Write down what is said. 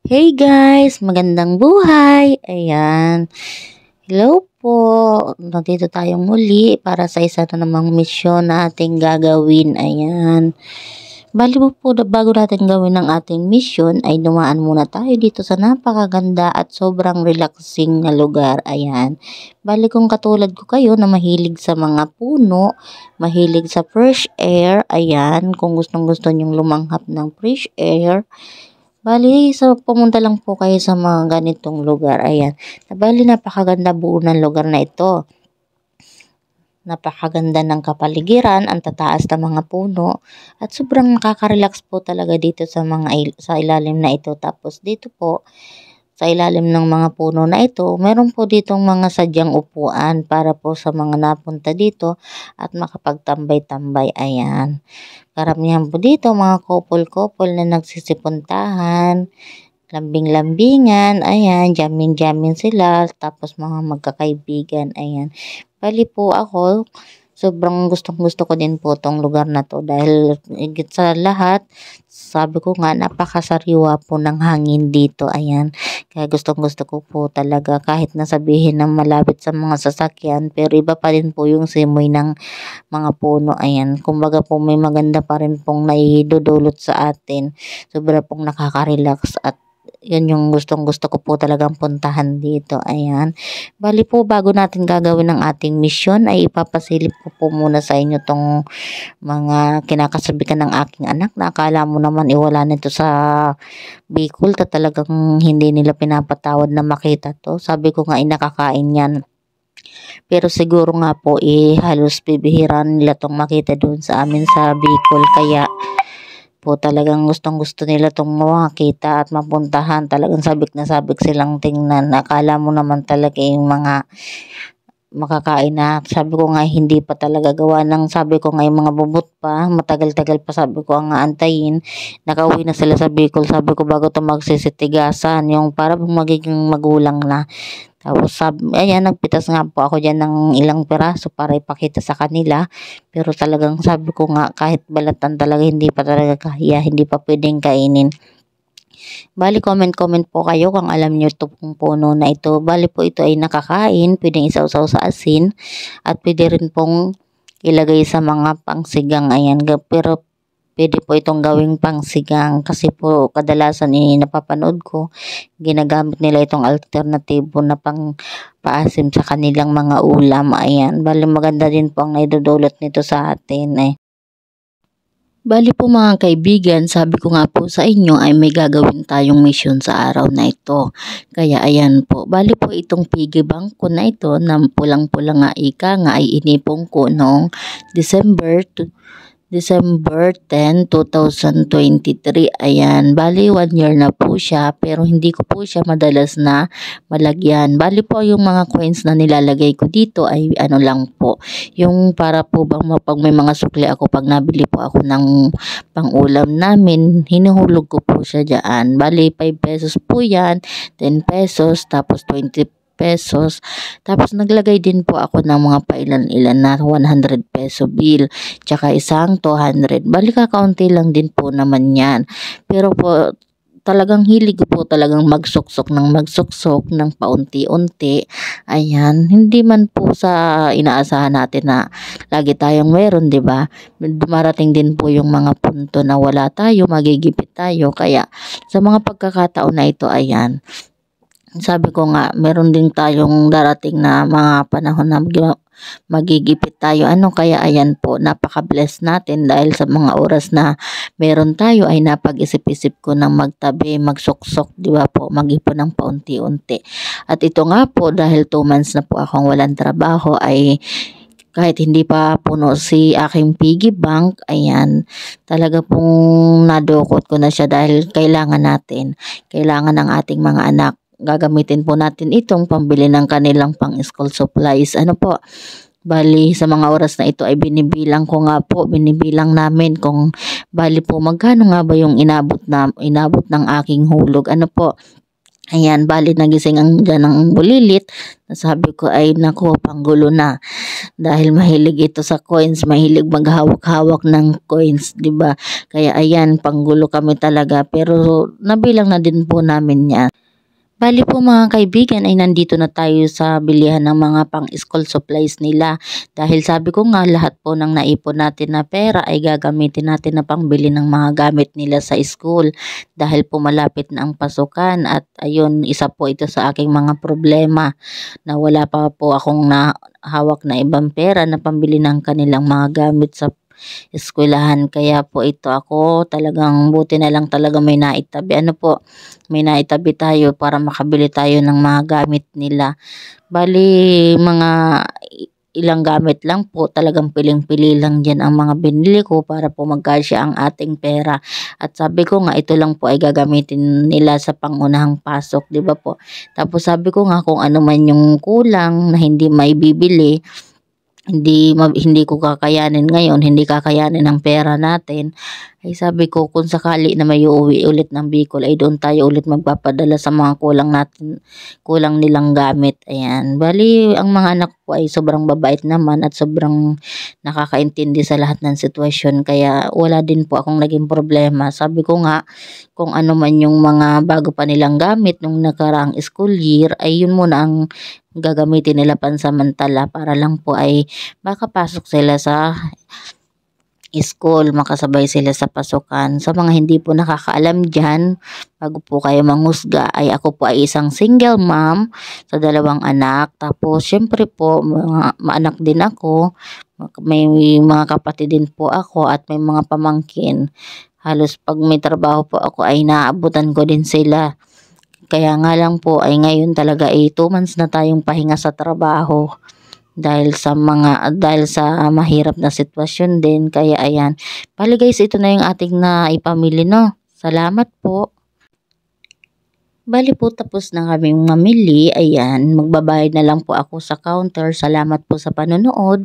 Hey guys, magandang buhay. Ayan. Hello po. Nandito tayong muli para sa isa na namang misyon na ating gagawin. Ayan. Bali po bago natin gawin ang ating mission ay dumaan muna tayo dito sa napakaganda at sobrang relaxing na lugar. Ayan. Bali kung katulad ko kayo na mahilig sa mga puno, mahilig sa fresh air. Ayan. Kung gustong gusto nyong lumanghap ng fresh air, bali, so pumunta lang po kayo sa mga ganitong lugar. Ayan. Bali, napakaganda buo ng lugar na ito. Napakaganda ng kapaligiran, ang tataas ng mga puno, at sobrang nakaka-relax po talaga dito sa sa ilalim na ito. Tapos dito po, sa ilalim ng mga puno na ito, meron po ditong mga sadyang upuan para po sa mga napunta dito at makapagtambay-tambay. Ayan. Karamihan po dito mga couple-couple na nagsisipuntahan, lambing-lambingan, ayan, jamming-jamming sila, tapos mga magkakaibigan, ayan. Bali po ako, sobrang gustong-gusto ko din po tong lugar na to dahil higit sa lahat, sabi ko nga napakasariwa po ng hangin dito, ayan. Kaya gustong-gusto ko po talaga kahit nasabihin na malapit sa mga sasakyan, pero iba pa rin po yung simoy ng mga puno, ayan. Kumbaga po may maganda pa rin pong naidudulot sa atin. Sobra pong nakaka-relax at yun yung gustong-gusto ko po talagang puntahan dito. Ayan. Bali po, bago natin gagawin ang ating mission, ay ipapasilip ko po muna sa inyo tong mga kinakasabikan ng aking anak na akala mo naman iwala nito sa Bicol ta talagang hindi nila pinapatawad na makita to. Sabi ko nga nakakain yan. Pero siguro nga po halos bibihira nila tong makita doon sa amin sa Bicol. Kaya po talagang gustong-gusto nila tong makita at mapuntahan. Talagang sabik na sabik silang tingnan. Akala mo naman talaga yung mga makakain na. Sabi ko nga hindi pa talaga gawa ng sabi ko nga yung mga bubot pa. Matagal-tagal pa sabi ko nga antayin. Nakauwi na sila sa Bicol. Sabi ko bago to magsisitigasan. Yung para magiging magulang na. Tapos ayan, nagpitas nga po ako dyan ng ilang piraso para ipakita sa kanila. Pero talagang sabi ko nga kahit balatan talaga hindi pa talaga kaya, hindi pa pwedeng kainin. Bali comment po kayo kung alam nyo ito pong puno na ito. Bali po ito ay nakakain, pwedeng isawsaw sa asin at pwede rin pong ilagay sa mga pangsigang. Ayan, pero pwede po itong gawing pangsigang kasi po kadalasan napapanood ko ginagamit nila itong alternatibo na pang paasim sa kanilang mga ulam. Ayan, bali maganda din po ang naidudulot nito sa atin eh. Bali po mga kaibigan, sabi ko nga po sa inyo ay may gagawin tayong mission sa araw na ito. Kaya ayan po, bali po itong piggy bank ko na ito na pulang-pula nga ika nga ay inipong ko noong December 10, 2023. Ayan, bali 1 year na po siya pero hindi ko po siya madalas na malagyan. Bali po yung mga coins na nilalagay ko dito ay ano lang po. Yung para po bang pag may mga sukli ako pag nabili po ako ng pangulam namin, hinuhulog ko po siya dyan. Bali 5 pesos po yan, 10 pesos, tapos 20 pesos. Tapos naglagay din po ako ng mga pailan-ilan na 100 peso bill. Tsaka isang 200. Bali kakaunti lang din po naman yan. Pero po talagang hilig ko po talagang magsuksok ng paunti-unti. Ayan, hindi man po sa inaasahan natin na lagi tayong meron, 'di ba? Dumarating din po yung mga punto na wala tayo, magigipit tayo. Kaya sa mga pagkakataon na ito, ayan, sabi ko nga, meron din tayong darating na mga panahon na magigipit tayo. Ano kaya ayan po, napaka-bless natin dahil sa mga oras na meron tayo ay napag-isip-isip ko ng magtabi, magsuksok, di ba po, mag-ipon ng paunti-unti. At ito nga po, dahil 2 months na po akong walang trabaho ay kahit hindi pa puno si aking piggy bank, ayan, talaga pong nadukot ko na siya dahil kailangan ng ating mga anak. Gagamitin po natin itong pambili ng kanilang pang-school supplies. Ano po, bali sa mga oras na ito ay binibilang namin kung bali po magkano nga ba yung inabot ng aking hulog. Ano po, Ayan, bale nagising ang diyan ng bulilit. Sabi ko ay naku, panggulo na. Dahil mahilig ito sa coins, mahilig maghawak-hawak ng coins, 'di ba? Kaya ayan, panggulo kami talaga pero nabilang na din po namin 'yan. Bali po mga kaibigan ay nandito na tayo sa bilihan ng mga pang-school supplies nila. Dahil sabi ko nga lahat po ng naipon natin na pera ay gagamitin natin na pangbili ng mga gamit nila sa school. Dahil po malapit na ang pasukan at ayun, isa po ito sa aking mga problema na wala pa po akong hawak na ibang pera na pambili ng kanilang mga gamit sa eskwelahan. Kaya po ito ako talagang buti na lang talaga may naitabi. Ano po, may naitabi tayo para makabili tayo ng mga gamit nila. Bali, mga ilang gamit lang po, talagang piling-pili lang dyan ang mga binili ko para po magkasya ang ating pera. At sabi ko nga, ito lang po ay gagamitin nila sa pangunahang pasok, di ba po? Tapos sabi ko nga kung ano man yung kulang na hindi may bibili, hindi ko kakayanin ngayon, hindi kakayanin ng pera natin, ay sabi ko kung sakali na may uuwi ulit ng Bicol ay doon tayo ulit magpapadala sa mga kulang nilang gamit. Ayan. Bali, ang mga anak ko ay sobrang babait naman at sobrang nakakaintindi sa lahat ng sitwasyon kaya wala din po akong naging problema. Sabi ko nga kung ano man yung mga bago pa nilang gamit nung nakaraang school year ay yun muna ang gagamitin nila pansamantala para lang po ay makapasok sila sa school, makasabay sila sa pasukan. Sa mga hindi po nakakaalam dyan, bago po kayo manghusga, ay ako po ay isang single mom sa 2 anak. Tapos, syempre po, mga maanak din ako. May mga kapatid din po ako at may mga pamangkin. Halos pag may trabaho po ako ay naaabutan ko din sila. Kaya nga lang po ay ngayon talaga ay 2 months na tayong pahinga sa trabaho dahil sa mahirap na sitwasyon din. Kaya ayan. Bali guys, ito na yung ating na ipamili no. Salamat po. Bali po tapos na kaming mamili. Ayan, magbabayad na lang po ako sa counter. Salamat po sa panonood.